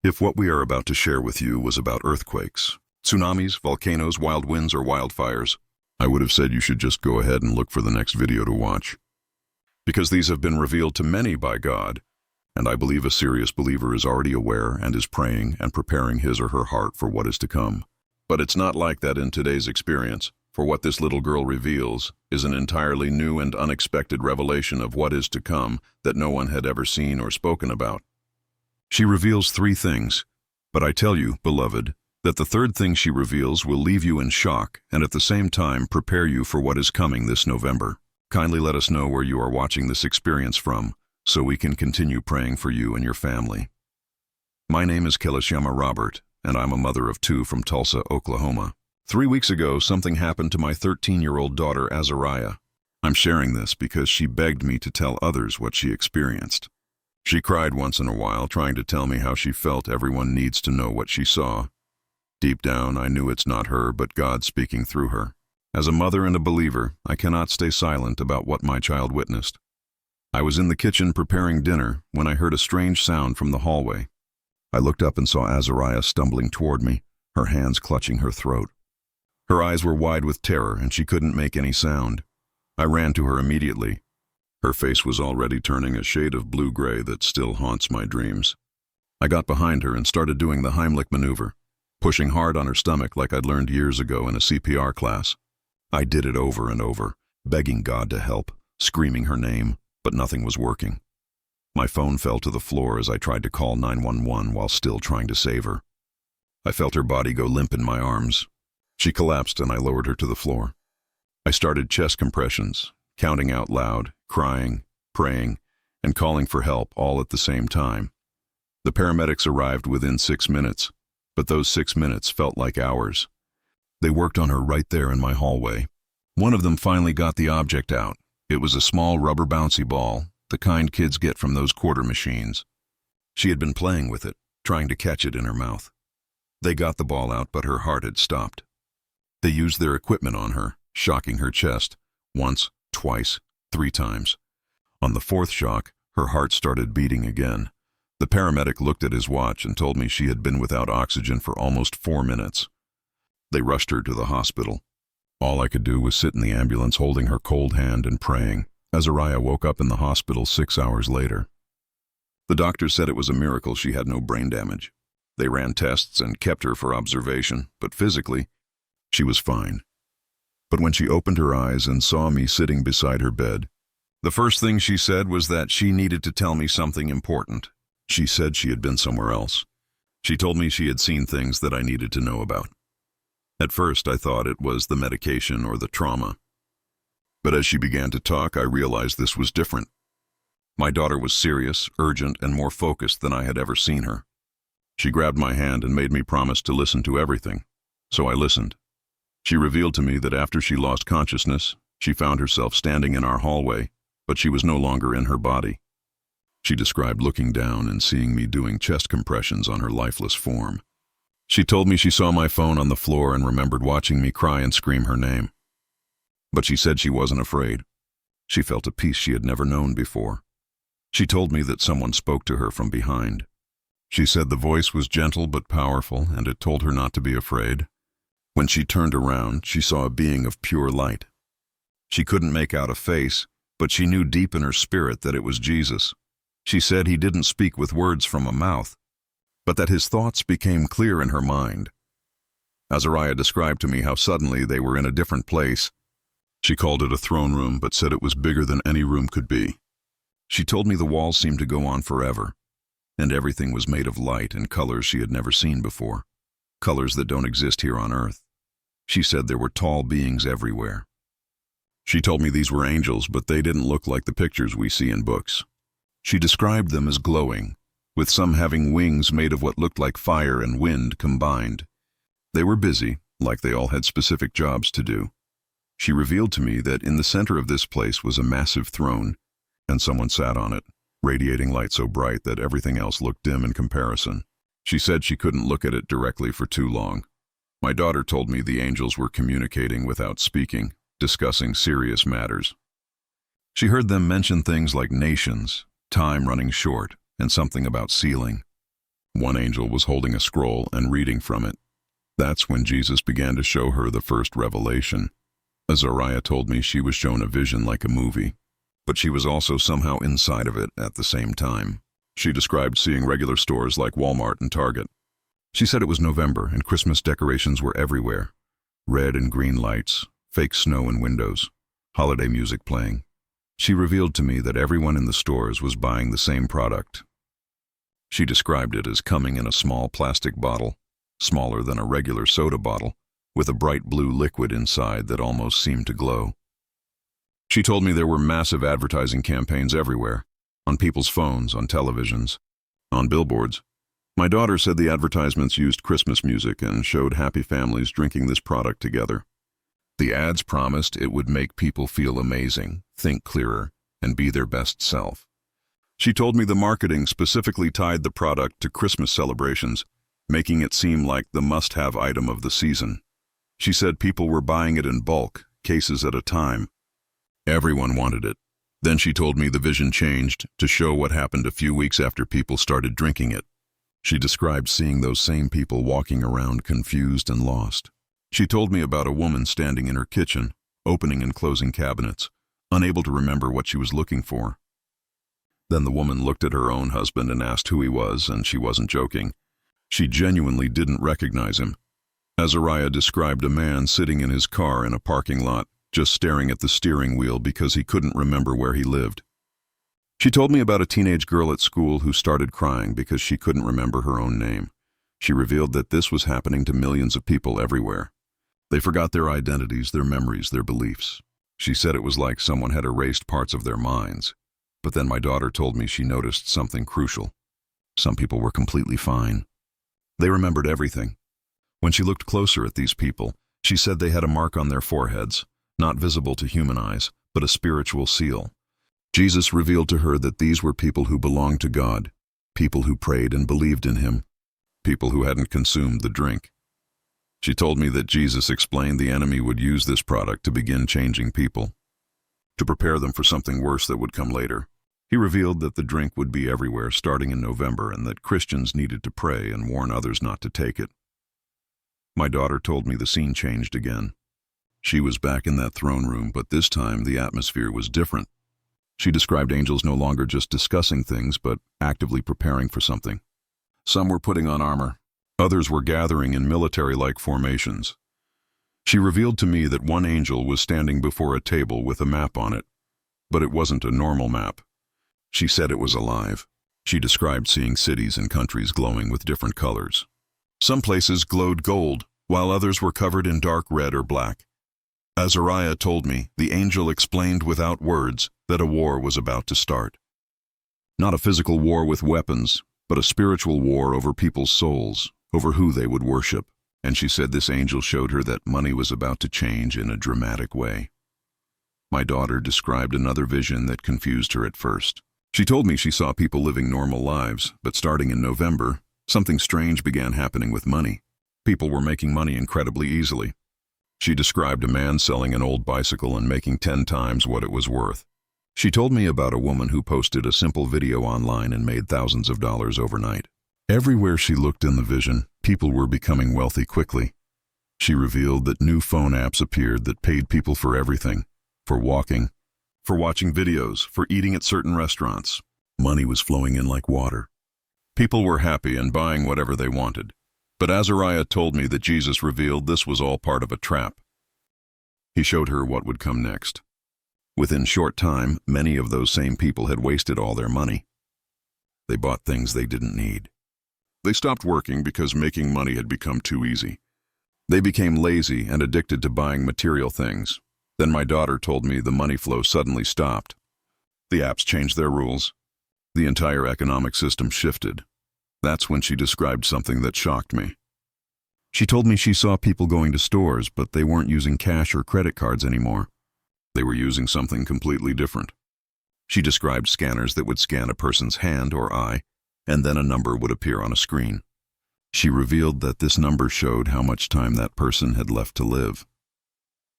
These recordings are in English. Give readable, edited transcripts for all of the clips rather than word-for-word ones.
If what we are about to share with you was about earthquakes, tsunamis, volcanoes, wild winds, or wildfires, I would have said you should just go ahead and look for the next video to watch. Because these have been revealed to many by God, and I believe a serious believer is already aware and is praying and preparing his or her heart for what is to come. But it's not like that in today's experience, for what this little girl reveals is an entirely new and unexpected revelation of what is to come that no one had ever seen or spoken about. She reveals 3 things, but I tell you, beloved, that the third thing she reveals will leave you in shock and at the same time prepare you for what is coming this November. Kindly let us know where you are watching this experience from, so we can continue praying for you and your family. My name is Kelishama Robert, and I'm a mother of 2 from Tulsa, Oklahoma. 3 weeks ago, something happened to my 13-year-old daughter, Azariah. I'm sharing this because she begged me to tell others what she experienced. She cried once in a while, trying to tell me how she felt everyone needs to know what she saw. Deep down, I knew it's not her, but God speaking through her. As a mother and a believer, I cannot stay silent about what my child witnessed. I was in the kitchen preparing dinner when I heard a strange sound from the hallway. I looked up and saw Azariah stumbling toward me, her hands clutching her throat. Her eyes were wide with terror, and she couldn't make any sound. I ran to her immediately. Her face was already turning a shade of blue-gray that still haunts my dreams. I got behind her and started doing the Heimlich maneuver, pushing hard on her stomach like I'd learned years ago in a CPR class. I did it over and over, begging God to help, screaming her name, but nothing was working. My phone fell to the floor as I tried to call 911 while still trying to save her. I felt her body go limp in my arms. She collapsed and I lowered her to the floor. I started chest compressions, counting out loud, crying, praying, and calling for help all at the same time. The paramedics arrived within 6 minutes, but those 6 minutes felt like hours. They worked on her right there in my hallway. One of them finally got the object out. It was a small rubber bouncy ball, the kind kids get from those quarter machines. She had been playing with it, trying to catch it in her mouth. They got the ball out, but her heart had stopped. They used their equipment on her, shocking her chest, once, twice, 3 times. On the 4th shock, her heart started beating again. The paramedic looked at his watch and told me she had been without oxygen for almost 4 minutes. They rushed her to the hospital. All I could do was sit in the ambulance holding her cold hand and praying. Azariah woke up in the hospital 6 hours later. The doctor said it was a miracle she had no brain damage. They ran tests and kept her for observation, but physically, she was fine. But when she opened her eyes and saw me sitting beside her bed, the first thing she said was that she needed to tell me something important. She said she had been somewhere else. She told me she had seen things that I needed to know about. At first, I thought it was the medication or the trauma. But as she began to talk, I realized this was different. My daughter was serious, urgent, and more focused than I had ever seen her. She grabbed my hand and made me promise to listen to everything. So I listened. She revealed to me that after she lost consciousness, she found herself standing in our hallway, but she was no longer in her body. She described looking down and seeing me doing chest compressions on her lifeless form. She told me she saw my phone on the floor and remembered watching me cry and scream her name. But she said she wasn't afraid. She felt a peace she had never known before. She told me that someone spoke to her from behind. She said the voice was gentle but powerful, and it told her not to be afraid. When she turned around, she saw a being of pure light. She couldn't make out a face, but she knew deep in her spirit that it was Jesus. She said he didn't speak with words from a mouth, but that his thoughts became clear in her mind. Azariah described to me how suddenly they were in a different place. She called it a throne room, but said it was bigger than any room could be. She told me the walls seemed to go on forever, and everything was made of light and colors she had never seen before, colors that don't exist here on earth. She said there were tall beings everywhere. She told me these were angels, but they didn't look like the pictures we see in books. She described them as glowing, with some having wings made of what looked like fire and wind combined. They were busy, like they all had specific jobs to do. She revealed to me that in the center of this place was a massive throne, and someone sat on it, radiating light so bright that everything else looked dim in comparison. She said she couldn't look at it directly for too long. My daughter told me the angels were communicating without speaking, discussing serious matters. She heard them mention things like nations, time running short, and something about sealing. One angel was holding a scroll and reading from it. That's when Jesus began to show her the first revelation. Azariah told me she was shown a vision like a movie, but she was also somehow inside of it at the same time. She described seeing regular stores like Walmart and Target. She said it was November and Christmas decorations were everywhere. Red and green lights, fake snow in windows, holiday music playing. She revealed to me that everyone in the stores was buying the same product. She described it as coming in a small plastic bottle, smaller than a regular soda bottle, with a bright blue liquid inside that almost seemed to glow. She told me there were massive advertising campaigns everywhere, on people's phones, on televisions, on billboards. My daughter said the advertisements used Christmas music and showed happy families drinking this product together. The ads promised it would make people feel amazing, think clearer, and be their best self. She told me the marketing specifically tied the product to Christmas celebrations, making it seem like the must-have item of the season. She said people were buying it in bulk, cases at a time. Everyone wanted it. Then she told me the vision changed to show what happened a few weeks after people started drinking it. She described seeing those same people walking around confused and lost. She told me about a woman standing in her kitchen, opening and closing cabinets, unable to remember what she was looking for. Then the woman looked at her own husband and asked who he was, and she wasn't joking. She genuinely didn't recognize him. Azariah described a man sitting in his car in a parking lot, just staring at the steering wheel because he couldn't remember where he lived. She told me about a teenage girl at school who started crying because she couldn't remember her own name. She revealed that this was happening to millions of people everywhere. They forgot their identities, their memories, their beliefs. She said it was like someone had erased parts of their minds. But then my daughter told me she noticed something crucial. Some people were completely fine. They remembered everything. When she looked closer at these people, she said they had a mark on their foreheads, not visible to human eyes, but a spiritual seal. Jesus revealed to her that these were people who belonged to God, people who prayed and believed in Him, people who hadn't consumed the drink. She told me that Jesus explained the enemy would use this product to begin changing people, to prepare them for something worse that would come later. He revealed that the drink would be everywhere starting in November and that Christians needed to pray and warn others not to take it. My daughter told me the scene changed again. She was back in that throne room, but this time the atmosphere was different. She described angels no longer just discussing things, but actively preparing for something. Some were putting on armor. Others were gathering in military-like formations. She revealed to me that one angel was standing before a table with a map on it, but it wasn't a normal map. She said it was alive. She described seeing cities and countries glowing with different colors. Some places glowed gold, while others were covered in dark red or black. Azariah told me the angel explained without words that a war was about to start. Not a physical war with weapons, but a spiritual war over people's souls, over who they would worship. And she said this angel showed her that money was about to change in a dramatic way. My daughter described another vision that confused her at first. She told me she saw people living normal lives, but starting in November, something strange began happening with money. People were making money incredibly easily. She described a man selling an old bicycle and making 10 times what it was worth. She told me about a woman who posted a simple video online and made thousands of dollars overnight. Everywhere she looked in the vision, people were becoming wealthy quickly. She revealed that new phone apps appeared that paid people for everything, for walking, for watching videos, for eating at certain restaurants. Money was flowing in like water. People were happy and buying whatever they wanted. But Azariah told me that Jesus revealed this was all part of a trap. He showed her what would come next. Within short time, many of those same people had wasted all their money. They bought things they didn't need. They stopped working because making money had become too easy. They became lazy and addicted to buying material things. Then my daughter told me the money flow suddenly stopped. The apps changed their rules. The entire economic system shifted. That's when she described something that shocked me. She told me she saw people going to stores, but they weren't using cash or credit cards anymore. They were using something completely different. She described scanners that would scan a person's hand or eye, and then a number would appear on a screen. She revealed that this number showed how much time that person had left to live.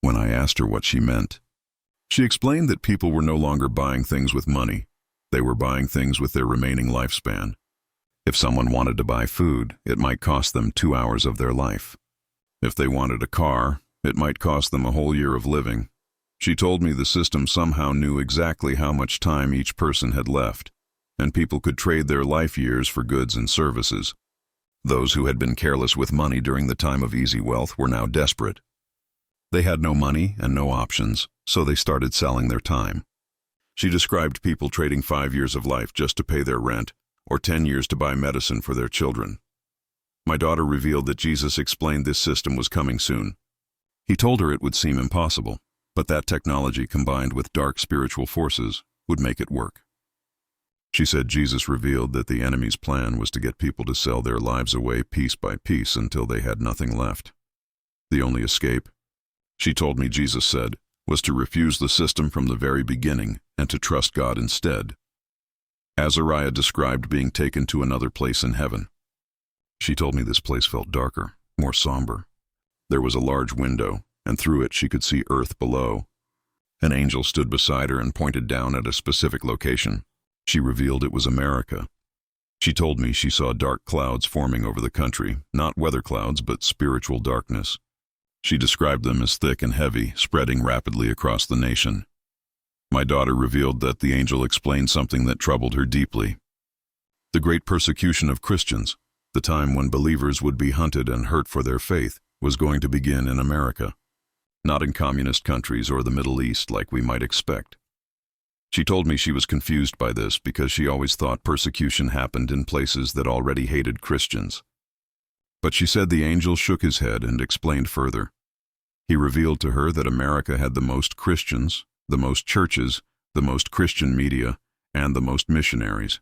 When I asked her what she meant, she explained that people were no longer buying things with money. They were buying things with their remaining lifespan. If someone wanted to buy food, it might cost them 2 hours of their life. If they wanted a car, it might cost them a whole year of living. She told me the system somehow knew exactly how much time each person had left, and people could trade their life years for goods and services. Those who had been careless with money during the time of easy wealth were now desperate. They had no money and no options, so they started selling their time. She described people trading 5 years of life just to pay their rent, or 10 years to buy medicine for their children. My daughter revealed that Jesus explained this system was coming soon. He told her it would seem impossible, but that technology combined with dark spiritual forces would make it work. She said Jesus revealed that the enemy's plan was to get people to sell their lives away piece by piece until they had nothing left. The only escape, she told me Jesus said, was to refuse the system from the very beginning and to trust God instead. Azariah described being taken to another place in heaven. She told me this place felt darker, more somber. There was a large window, and through it she could see earth below. An angel stood beside her and pointed down at a specific location. She revealed it was America. She told me she saw dark clouds forming over the country, not weather clouds, but spiritual darkness. She described them as thick and heavy, spreading rapidly across the nation. My daughter revealed that the angel explained something that troubled her deeply. The great persecution of Christians, the time when believers would be hunted and hurt for their faith, was going to begin in America, not in communist countries or the Middle East like we might expect. She told me she was confused by this because she always thought persecution happened in places that already hated Christians. But she said the angel shook his head and explained further. He revealed to her that America had the most Christians, the most churches, the most Christian media, and the most missionaries.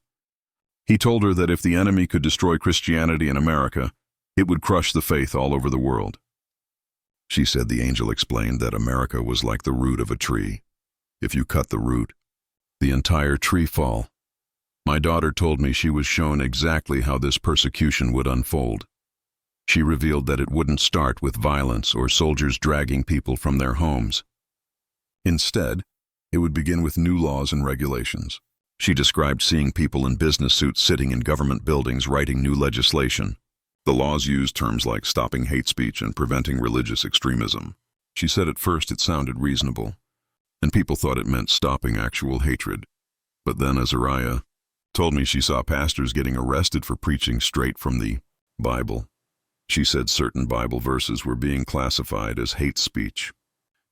He told her that if the enemy could destroy Christianity in America, it would crush the faith all over the world. She said the angel explained that America was like the root of a tree. If you cut the root, the entire tree fall. My daughter told me she was shown exactly how this persecution would unfold. She revealed that it wouldn't start with violence or soldiers dragging people from their homes. Instead, it would begin with new laws and regulations. She described seeing people in business suits sitting in government buildings writing new legislation. The laws used terms like stopping hate speech and preventing religious extremism. She said at first it sounded reasonable, and people thought it meant stopping actual hatred. But then Azariah told me she saw pastors getting arrested for preaching straight from the Bible. She said certain Bible verses were being classified as hate speech.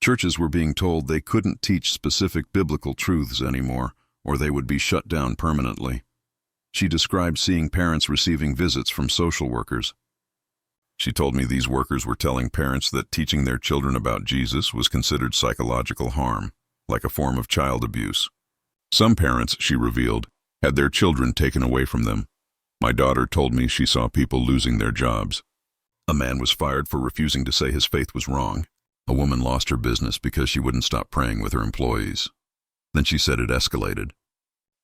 Churches were being told they couldn't teach specific biblical truths anymore, or they would be shut down permanently. She described seeing parents receiving visits from social workers. She told me these workers were telling parents that teaching their children about Jesus was considered psychological harm, like a form of child abuse. Some parents, she revealed, had their children taken away from them. My daughter told me she saw people losing their jobs. A man was fired for refusing to say his faith was wrong. A woman lost her business because she wouldn't stop praying with her employees. Then she said it escalated.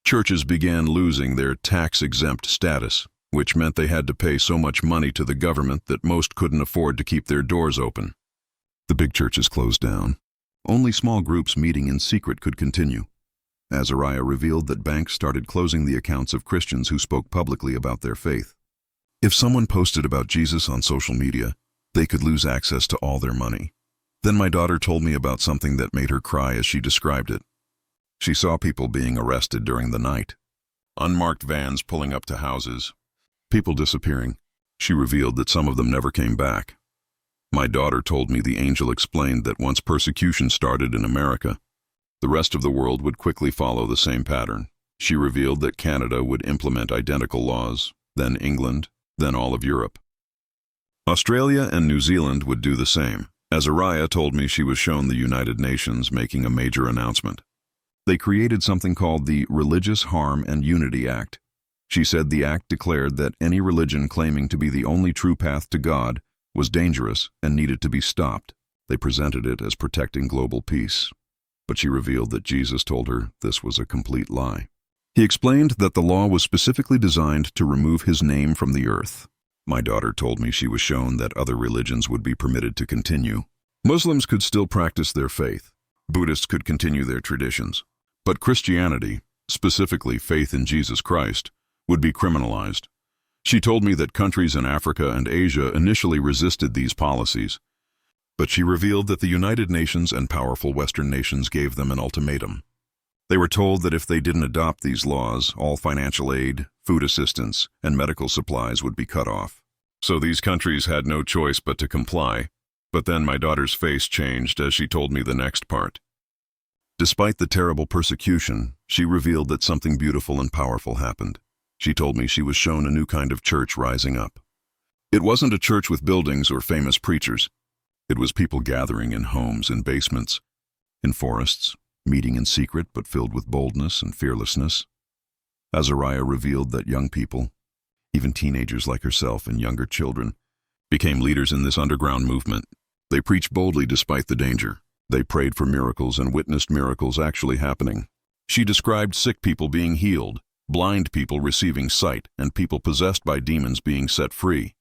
Churches began losing their tax-exempt status, which meant they had to pay so much money to the government that most couldn't afford to keep their doors open. The big churches closed down. Only small groups meeting in secret could continue. Azariah revealed that banks started closing the accounts of Christians who spoke publicly about their faith. If someone posted about Jesus on social media, they could lose access to all their money. Then my daughter told me about something that made her cry as she described it. She saw people being arrested during the night. Unmarked vans pulling up to houses. People disappearing. She revealed that some of them never came back. My daughter told me the angel explained that once persecution started in America, the rest of the world would quickly follow the same pattern. She revealed that Canada would implement identical laws, then England, then all of Europe. Australia and New Zealand would do the same. Azariah told me she was shown the United Nations making a major announcement. They created something called the Religious Harm and Unity Act. She said the act declared that any religion claiming to be the only true path to God was dangerous and needed to be stopped. They presented it as protecting global peace. But she revealed that Jesus told her this was a complete lie. He explained that the law was specifically designed to remove his name from the earth. My daughter told me she was shown that other religions would be permitted to continue. Muslims could still practice their faith. Buddhists could continue their traditions. But Christianity, specifically faith in Jesus Christ, would be criminalized. She told me that countries in Africa and Asia initially resisted these policies, but she revealed that the United Nations and powerful Western nations gave them an ultimatum. They were told that if they didn't adopt these laws, all financial aid, food assistance, and medical supplies would be cut off. So these countries had no choice but to comply. But then my daughter's face changed as she told me the next part. Despite the terrible persecution, she revealed that something beautiful and powerful happened. She told me she was shown a new kind of church rising up. It wasn't a church with buildings or famous preachers. It was people gathering in homes and basements, in forests, meeting in secret but filled with boldness and fearlessness. Azariah revealed that young people, even teenagers like herself and younger children, became leaders in this underground movement. They preached boldly despite the danger. They prayed for miracles and witnessed miracles actually happening. She described sick people being healed, blind people receiving sight, and people possessed by demons being set free.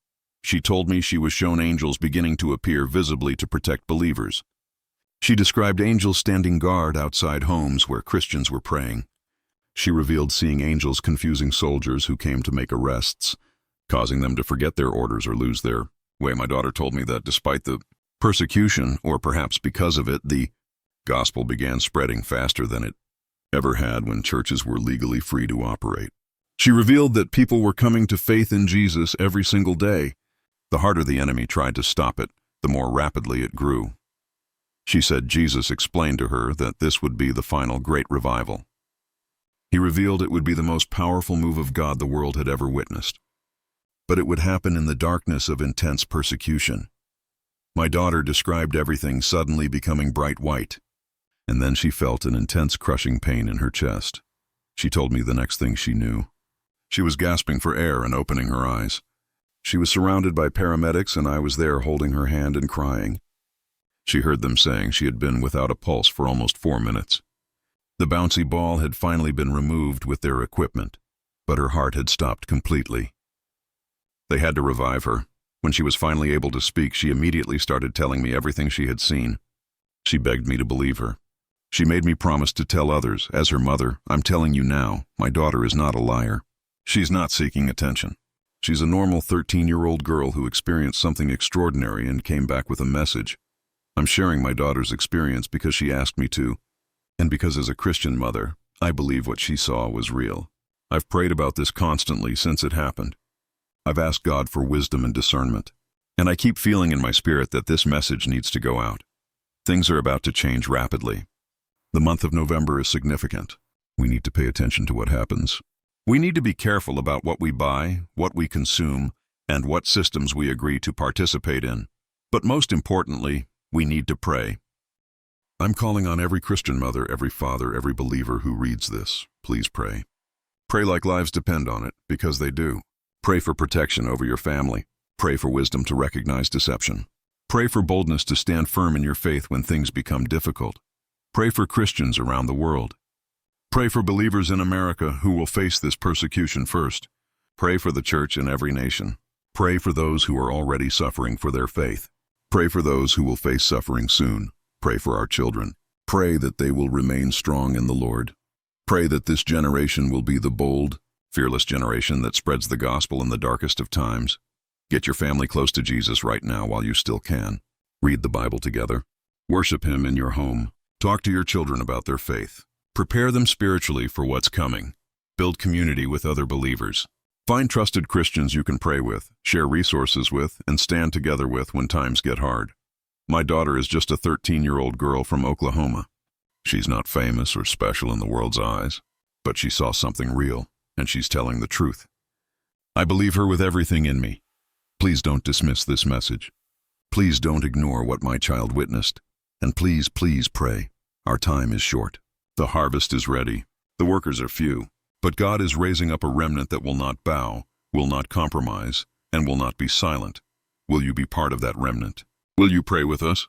She told me she was shown angels beginning to appear visibly to protect believers. She described angels standing guard outside homes where Christians were praying. She revealed seeing angels confusing soldiers who came to make arrests, causing them to forget their orders or lose their way. My daughter told me that despite the persecution, or perhaps because of it, the gospel began spreading faster than it ever had when churches were legally free to operate. She revealed that people were coming to faith in Jesus every single day. The harder the enemy tried to stop it, the more rapidly it grew. She said Jesus explained to her that this would be the final great revival. He revealed it would be the most powerful move of God the world had ever witnessed. But it would happen in the darkness of intense persecution. My daughter described everything suddenly becoming bright white, and then she felt an intense crushing pain in her chest. She told me the next thing she knew. She was gasping for air and opening her eyes. She was surrounded by paramedics, and I was there holding her hand and crying. She heard them saying she had been without a pulse for almost 4 minutes. The bouncy ball had finally been removed with their equipment, but her heart had stopped completely. They had to revive her. When she was finally able to speak, she immediately started telling me everything she had seen. She begged me to believe her. She made me promise to tell others. As her mother, I'm telling you now, my daughter is not a liar. She's not seeking attention. She's a normal 13-year-old girl who experienced something extraordinary and came back with a message. I'm sharing my daughter's experience because she asked me to, and because as a Christian mother, I believe what she saw was real. I've prayed about this constantly since it happened. I've asked God for wisdom and discernment, and I keep feeling in my spirit that this message needs to go out. Things are about to change rapidly. The month of November is significant. We need to pay attention to what happens. We need to be careful about what we buy, what we consume, and what systems we agree to participate in. But most importantly, we need to pray. I'm calling on every Christian mother, every father, every believer who reads this. Please pray. Pray like lives depend on it, because they do. Pray for protection over your family. Pray for wisdom to recognize deception. Pray for boldness to stand firm in your faith when things become difficult. Pray for Christians around the world. Pray for believers in America who will face this persecution first. Pray for the church in every nation. Pray for those who are already suffering for their faith. Pray for those who will face suffering soon. Pray for our children. Pray that they will remain strong in the Lord. Pray that this generation will be the bold, fearless generation that spreads the gospel in the darkest of times. Get your family close to Jesus right now while you still can. Read the Bible together. Worship Him in your home. Talk to your children about their faith. Prepare them spiritually for what's coming. Build community with other believers. Find trusted Christians you can pray with, share resources with, and stand together with when times get hard. My daughter is just a 13-year-old girl from Oklahoma. She's not famous or special in the world's eyes, but she saw something real, and she's telling the truth. I believe her with everything in me. Please don't dismiss this message. Please don't ignore what my child witnessed. And please, please pray. Our time is short. The harvest is ready. The workers are few. But God is raising up a remnant that will not bow, will not compromise, and will not be silent. Will you be part of that remnant? Will you pray with us?